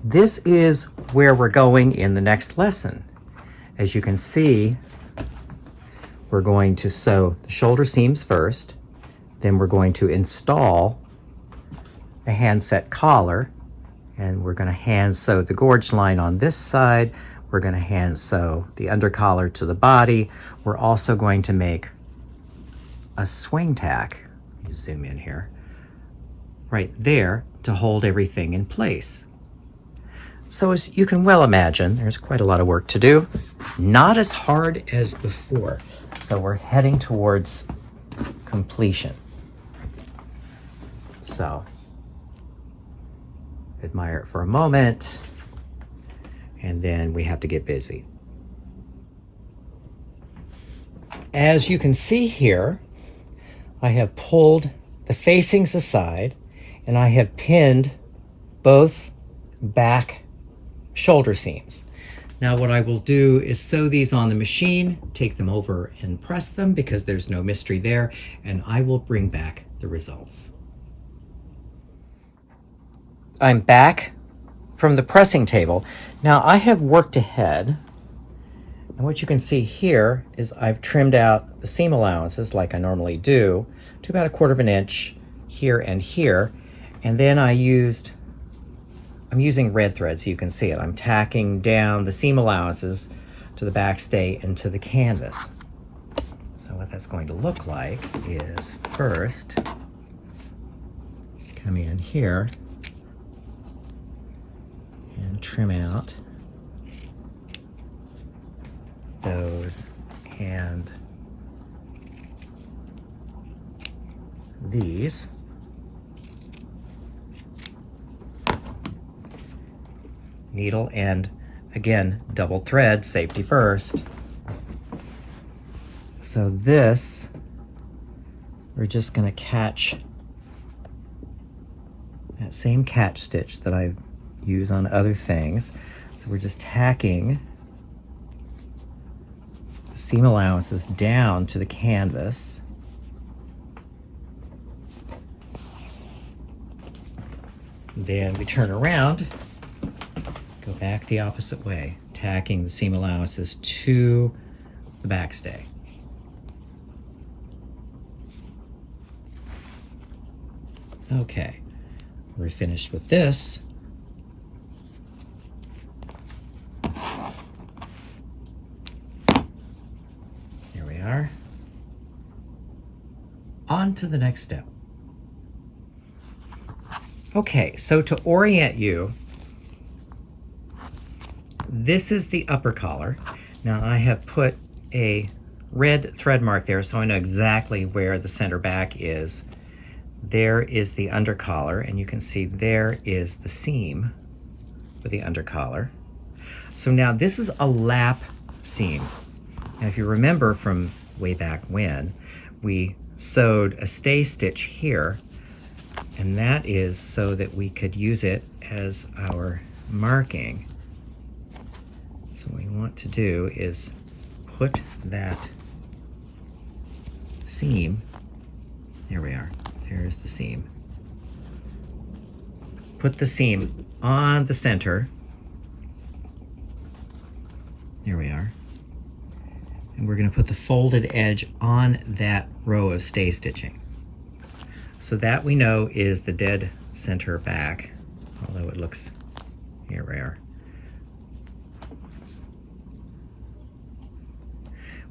this is where we're going in the next lesson. As you can see, we're going to sew the shoulder seams first, then we're going to install the handset collar, and we're going to hand sew the gorge line on this side. We're going to hand sew the undercollar to the body. We're also going to make a swing tack, you zoom in here, right there to hold everything in place. So as you can well imagine, there's quite a lot of work to do. Not as hard as before. So we're heading towards completion. So admire it for a moment, and then we have to get busy. As you can see here, I have pulled the facings aside and I have pinned both back shoulder seams. Now what I will do is sew these on the machine, take them over and press them because there's no mystery there, and I will bring back the results. I'm back from the pressing table. Now I have worked ahead, and what you can see here is I've trimmed out the seam allowances like I normally do to about 1/4 inch here and here, and then I'm using red thread so you can see it. I'm tacking down the seam allowances to the backstay and to the canvas. So what that's going to look like is first come in here and trim out those and these. Needle and, again, double thread, safety first. So this, we're just going to catch that same catch stitch that I use on other things. So we're just tacking the seam allowances down to the canvas. Then we turn around, go back the opposite way, tacking the seam allowances to the backstay. Okay, we're finished with this. Here we are. On to the next step. Okay, so to orient you, this is the upper collar. Now I have put a red thread mark there so I know exactly where the center back is. There is the undercollar, and you can see there is the seam for the undercollar. So now this is a lap seam. Now if you remember from way back when, we sewed a stay stitch here, and that is so that we could use it as our marking. So what we want to do is put that seam, there we are, there's the seam. Put the seam on the center, there we are, and we're going to put the folded edge on that row of stay stitching. So that we know is the dead center back, although it looks, here we are.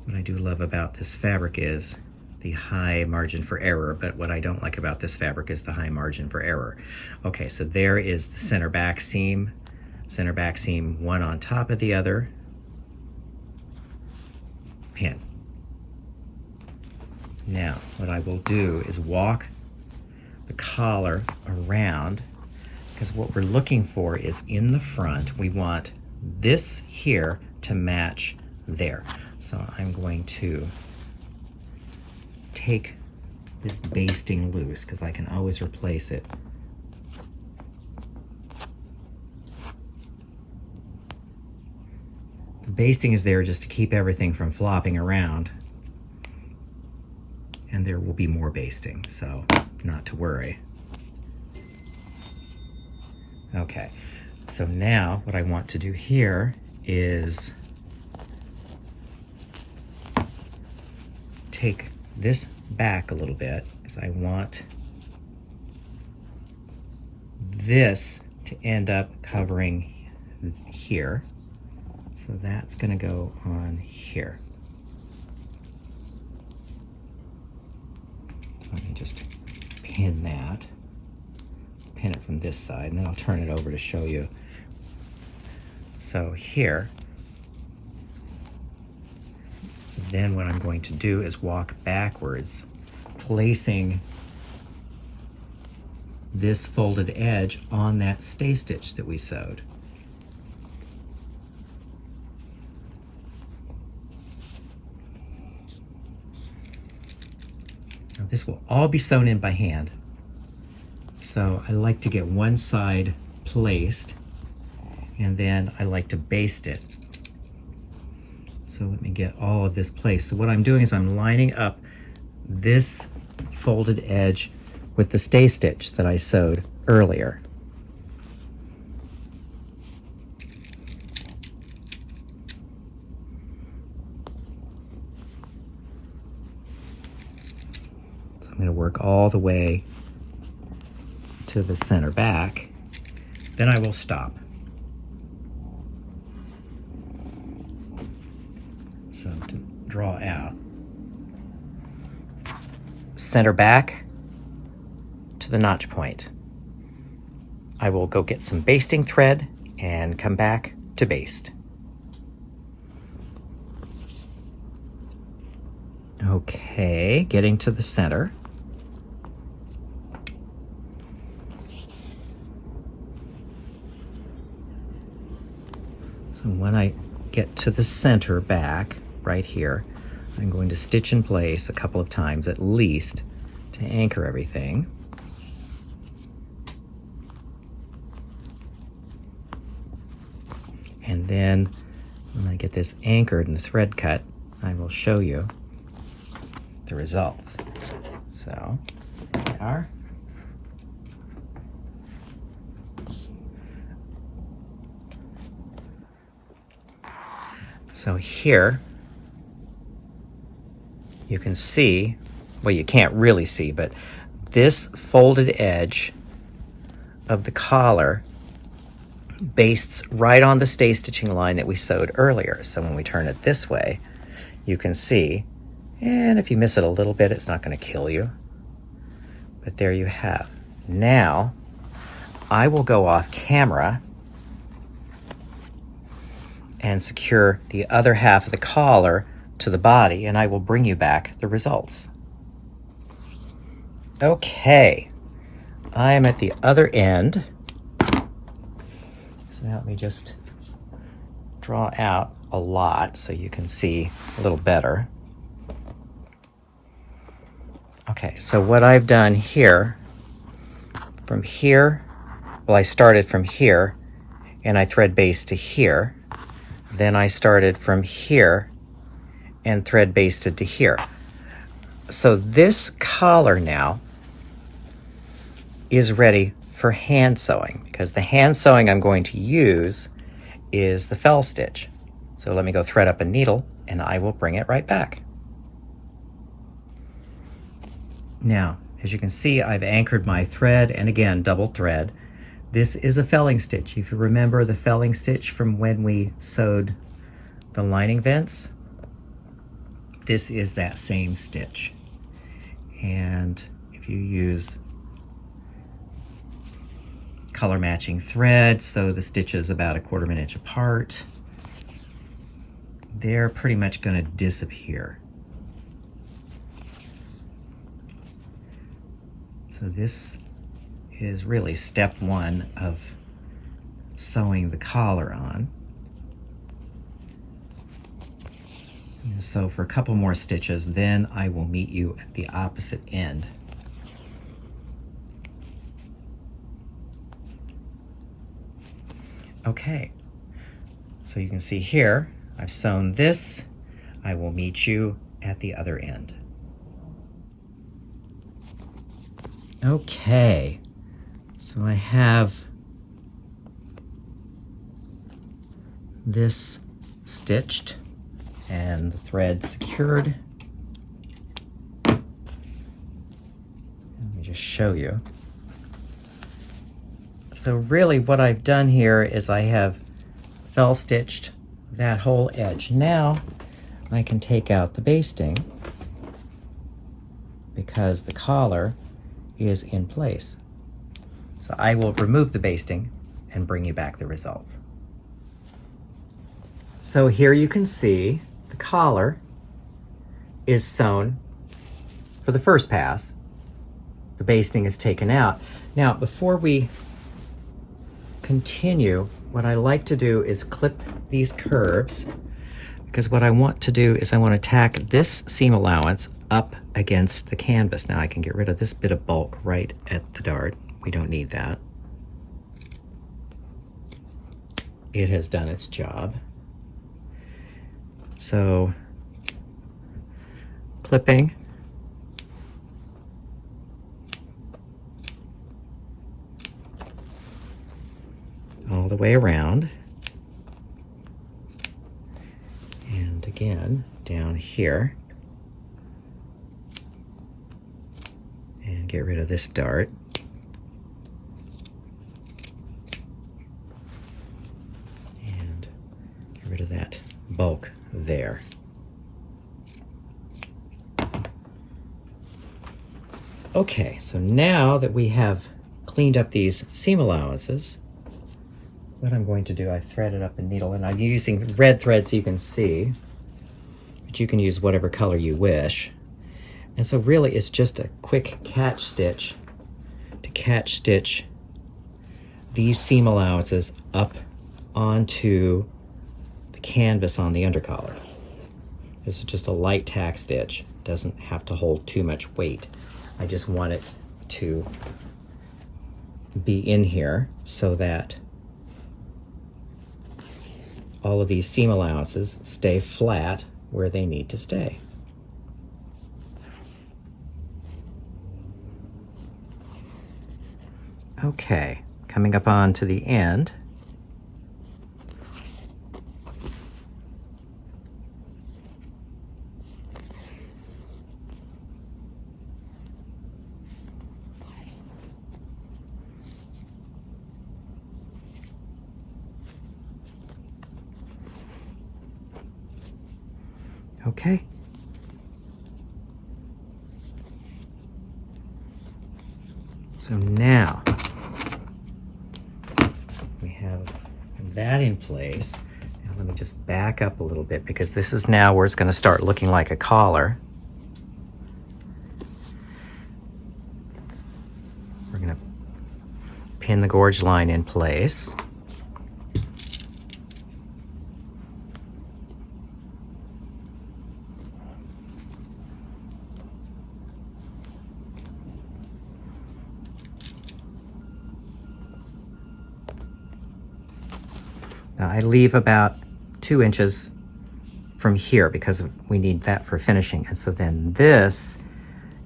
What I do love about this fabric is the high margin for error, but what I don't like about this fabric is the high margin for error. Okay, so there is the center back seam, one on top of the other, pin. Now, what I will do is walk the collar around, because what we're looking for is in the front, we want this here to match there. So I'm going to take this basting loose because I can always replace it. The basting is there just to keep everything from flopping around, and there will be more basting, so not to worry. Okay, So now what I want to do here is take this back a little bit, because I want this to end up covering here. So that's going to go on here. So let me just pin that. Pin it from this side, and then I'll turn it over to show you. So here. So then what I'm going to do is walk backwards, placing this folded edge on that stay stitch that we sewed. Now this will all be sewn in by hand. So I like to get one side placed, and then I like to baste it. So let me get all of this placed. So what I'm doing is I'm lining up this folded edge with the stay stitch that I sewed earlier. So I'm going to work all the way to the center back, then I will stop. So to draw out, center back to the notch point. I will go get some basting thread and come back to baste. Okay, getting to the center. So when I get to the center back, right here, I'm going to stitch in place a couple of times at least to anchor everything. And then when I get this anchored and the thread cut, I will show you the results. So there we are. So here you can see, well, you can't really see, but this folded edge of the collar bastes right on the stay stitching line that we sewed earlier. So when we turn it this way, you can see, and if you miss it a little bit, it's not going to kill you. But there you have. Now, I will go off camera and secure the other half of the collar to the body, and I will bring you back the results. Okay, I am at the other end. So now let me just draw out a lot so you can see a little better. Okay, so what I've done here, from here, well, I started from here and I thread based to here. Then I started from here and thread basted to here. So this collar now is ready for hand sewing, because the hand sewing I'm going to use is the fell stitch. So let me go thread up a needle and I will bring it right back. Now, as you can see, I've anchored my thread, and again, double thread. This is a felling stitch. If you remember the felling stitch from when we sewed the lining vents, this is that same stitch. And if you use color matching thread, so the stitches about 1/4 inch apart, they're pretty much going to disappear. So this is really step one of sewing the collar on. And so for a couple more stitches, then I will meet you at the opposite end. Okay, so you can see here, I've sewn this. I will meet you at the other end. Okay, so I have this stitched and the thread secured. Let me just show you. So really what I've done here is I have fell stitched that whole edge. Now I can take out the basting because the collar is in place. So I will remove the basting and bring you back the results. So here you can see the collar is sewn for the first pass. The basting is taken out. Now, before we continue, what I like to do is clip these curves, because what I want to do is I want to tack this seam allowance up against the canvas. Now I can get rid of this bit of bulk right at the dart. We don't need that. It has done its job. So, clipping. All the way around. And again, down here. And get rid of this dart. And get rid of that bulk there. Okay, so now that we have cleaned up these seam allowances, what I'm going to do, I've threaded up the needle, and I'm using red thread so you can see, but you can use whatever color you wish. And so really it's just a quick catch stitch to catch stitch these seam allowances up onto the canvas on the undercollar. This is just a light tack stitch. Doesn't have to hold too much weight. I just want it to be in here so that all of these seam allowances stay flat where they need to stay. Okay, coming up on to the end. Okay. So now we have that in place. Now let me just back up a little bit, because this is now where it's going to start looking like a collar. We're going to pin the gorge line in place. Now I leave about 2 inches from here because we need that for finishing. And so then this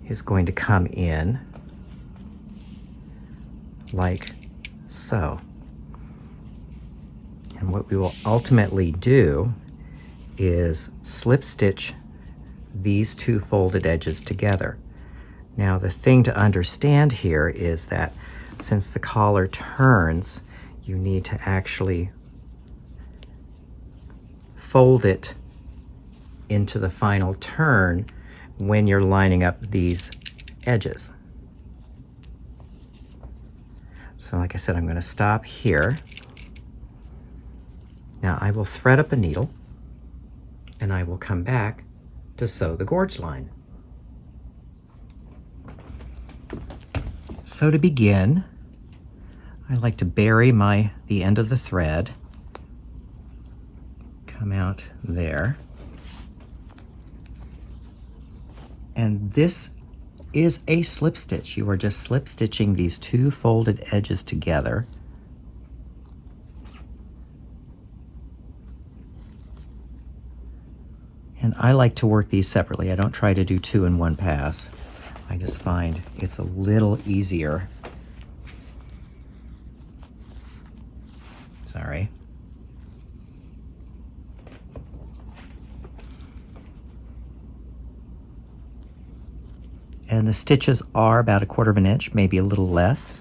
is going to come in like so. And what we will ultimately do is slip stitch these 2 folded edges together. Now the thing to understand here is that since the collar turns, you need to actually fold it into the final turn when you're lining up these edges. So like I said, I'm going to stop here. Now I will thread up a needle and I will come back to sew the gorge line. So to begin, I like to bury the end of the thread, come out there, and this is a slip stitch. You are just slip stitching these 2 folded edges together. And I like to work these separately. I don't try to do 2 in one pass. I just find it's a little easier. Sorry. And the stitches are about 1/4 of an inch, maybe a little less.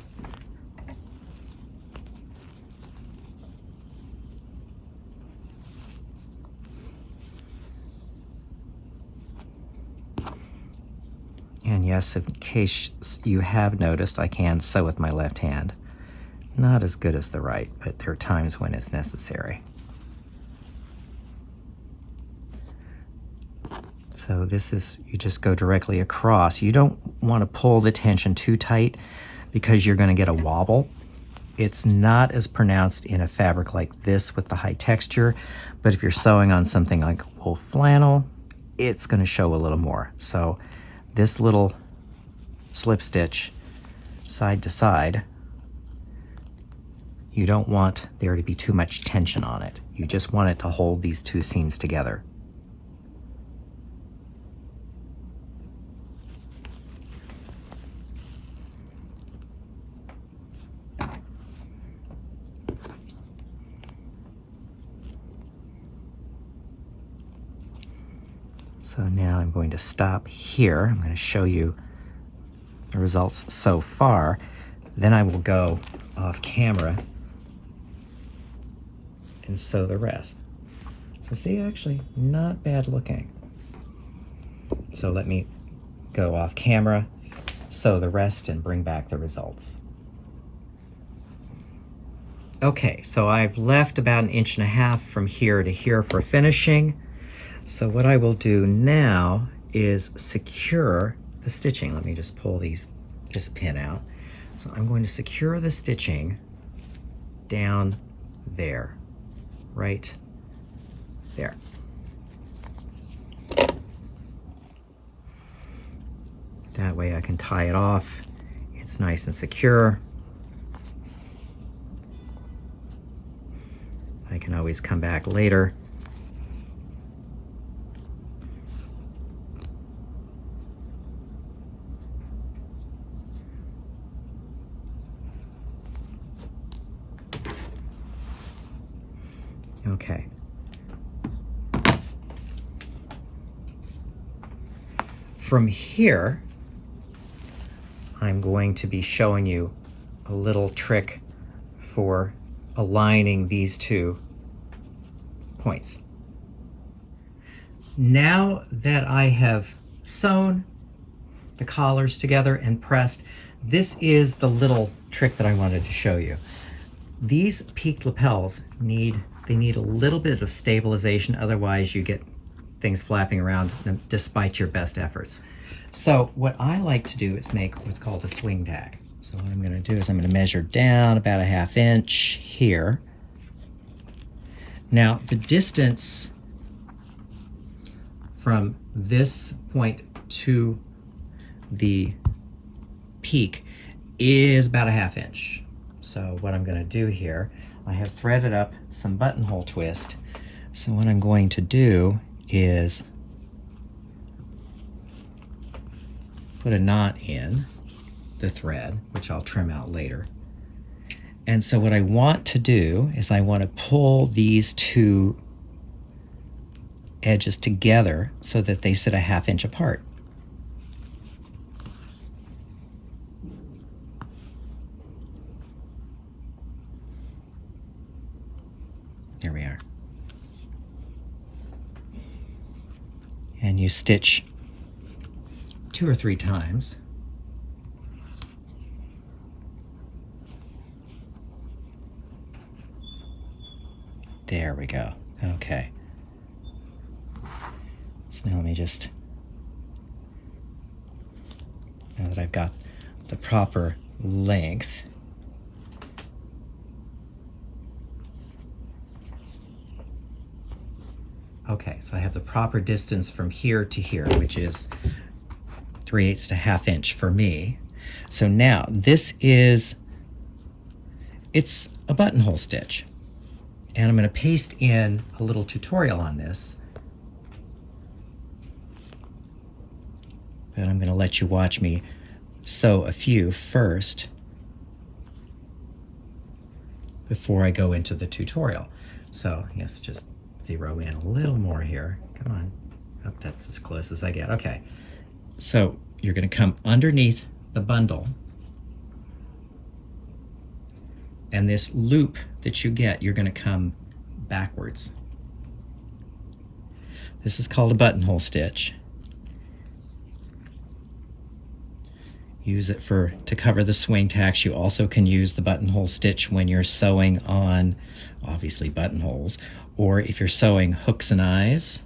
And yes, in case you have noticed, I can sew with my left hand. Not as good as the right, but there are times when it's necessary. So this is, you just go directly across. You don't want to pull the tension too tight because you're going to get a wobble. It's not as pronounced in a fabric like this with the high texture, but if you're sewing on something like wool flannel, it's going to show a little more. So this little slip stitch side to side, you don't want there to be too much tension on it. You just want it to hold these two seams together. So now I'm going to stop here. I'm going to show you the results so far. Then I will go off camera and sew the rest. So see, actually not bad looking. So let me go off camera, sew the rest, and bring back the results. Okay, so I've left about 1.5 inches from here to here for finishing. So what I will do now is secure the stitching. Let me just pull this pin out. So I'm going to secure the stitching down there, right there. That way I can tie it off. It's nice and secure. I can always come back later. Okay. From here, I'm going to be showing you a little trick for aligning these two points. Now that I have sewn the collars together and pressed, this is the little trick that I wanted to show you. These peaked lapels need a little bit of stabilization, otherwise you get things flapping around despite your best efforts. So what I like to do is make what's called a swing tag. So what I'm going to do is I'm going to measure down about 1/2 inch here. Now the distance from this point to the peak is about 1/2 inch. So what I'm going to do here, I have threaded up some buttonhole twist. So what I'm going to do is put a knot in the thread, which I'll trim out later. And so what I want to do is I want to pull these two edges together so that they sit 1/2 inch apart. There we are. And you stitch 2 or 3 times. There we go. Okay. So now let me just, now that I've got the proper length, okay, so I have the proper distance from here to here, which is 3/8 to 1/2 inch for me. So now this is, it's a buttonhole stitch. And I'm going to paste in a little tutorial on this. But I'm going to let you watch me sew a few first before I go into the tutorial. So yes, just zero in a little more here. Come on. Oh, that's as close as I get. Okay. So you're going to come underneath the bundle, and this loop that you get, you're going to come backwards. This is called a buttonhole stitch. Use it to cover the swing tacks. You also can use the buttonhole stitch when you're sewing on, obviously, buttonholes, or if you're sewing hooks and eyes.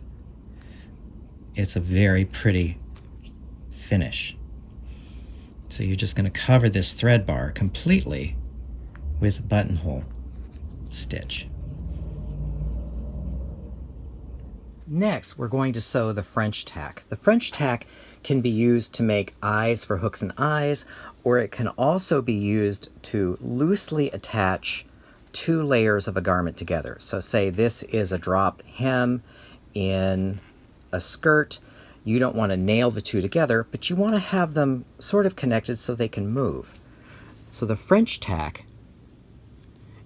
It's a very pretty finish. So you're just going to cover this thread bar completely with buttonhole stitch. Next, we're going to sew the French tack. The French tack can be used to make eyes for hooks and eyes, or it can also be used to loosely attach two layers of a garment together. So say this is a dropped hem in a skirt. You don't want to nail the two together, but you want to have them sort of connected so they can move. So the French tack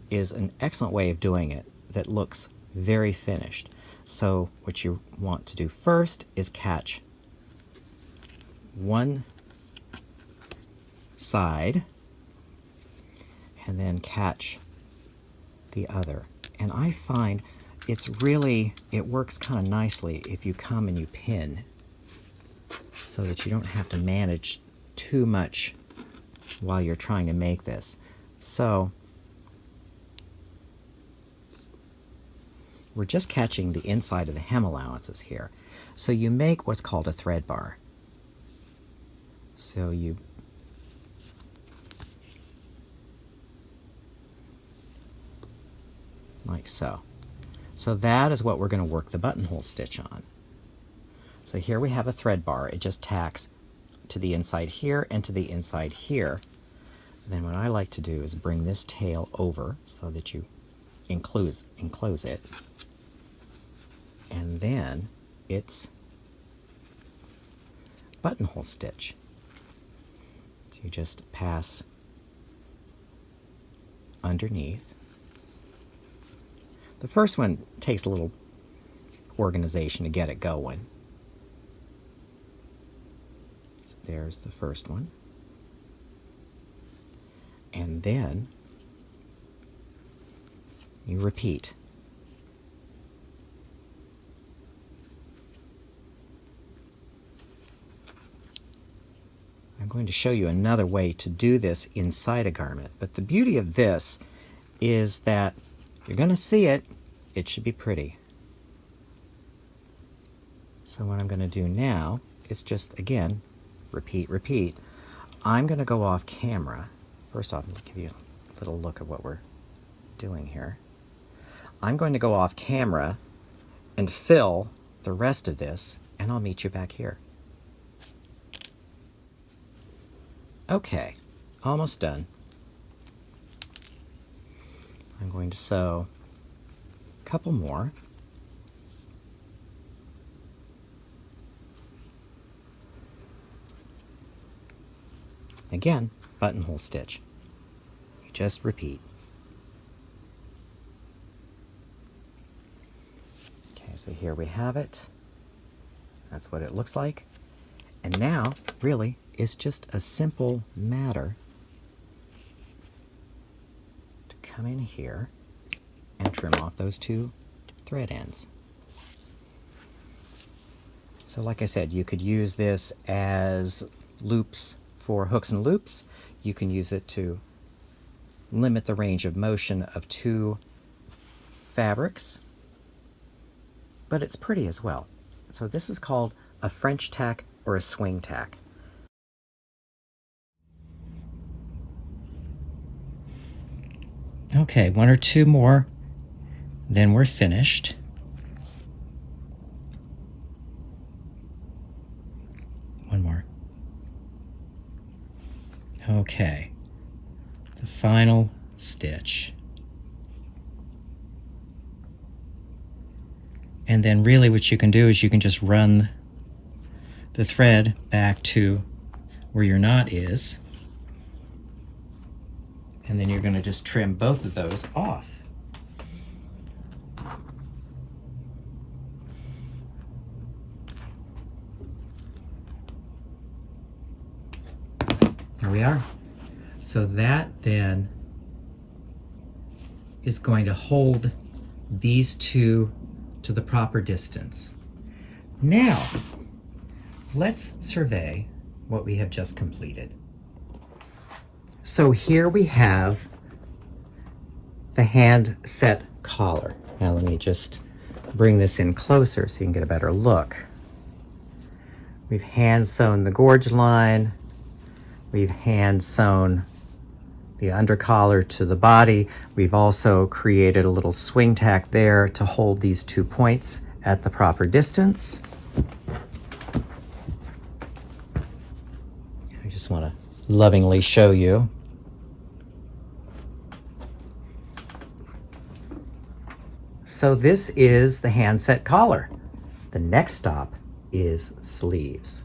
is an excellent way of doing it that looks very finished. So what you want to do first is catch one side and then catch the other. And I find it works kind of nicely if you come and you pin so that you don't have to manage too much while you're trying to make this. So we're just catching the inside of the hem allowances here. So you make what's called a thread bar. So you like so. So that is what we're going to work the buttonhole stitch on. So here we have a thread bar. It just tacks to the inside here and to the inside here. And then what I like to do is bring this tail over so that you enclose it. And then it's buttonhole stitch. So you just pass underneath. The first one takes a little organization to get it going. So there's the first one. And then you repeat. I'm going to show you another way to do this inside a garment, but the beauty of this is that you're going to see it, it should be pretty. So what I'm going to do now is just, again, repeat. I'm going to go off camera. First off, I'm going to give you a little look at what we're doing here. I'm going to go off camera and fill the rest of this, and I'll meet you back here. Okay, almost done. I'm going to sew a couple more. Again, buttonhole stitch. You just repeat. Okay, so here we have it. That's what it looks like. And now, really, it's just a simple matter to come in here and trim off those two thread ends. So like I said, you could use this as loops for hooks and loops. You can use it to limit the range of motion of two fabrics, but it's pretty as well. So this is called a French tack or a swing tack. Okay, one or two more, then we're finished. One more. Okay, the final stitch. And then really what you can do is you can just run the thread back to where your knot is, and then you're going to just trim both of those off. There we are. So that then is going to hold these two to the proper distance. Now, let's survey what we have just completed. So here we have the handset collar. Now let me just bring this in closer so you can get a better look. We've hand sewn the gorge line. We've hand sewn the under collar to the body. We've also created a little swing tack there to hold these 2 points at the proper distance. I just want to lovingly show you. So this is the handset collar. The next stop is sleeves.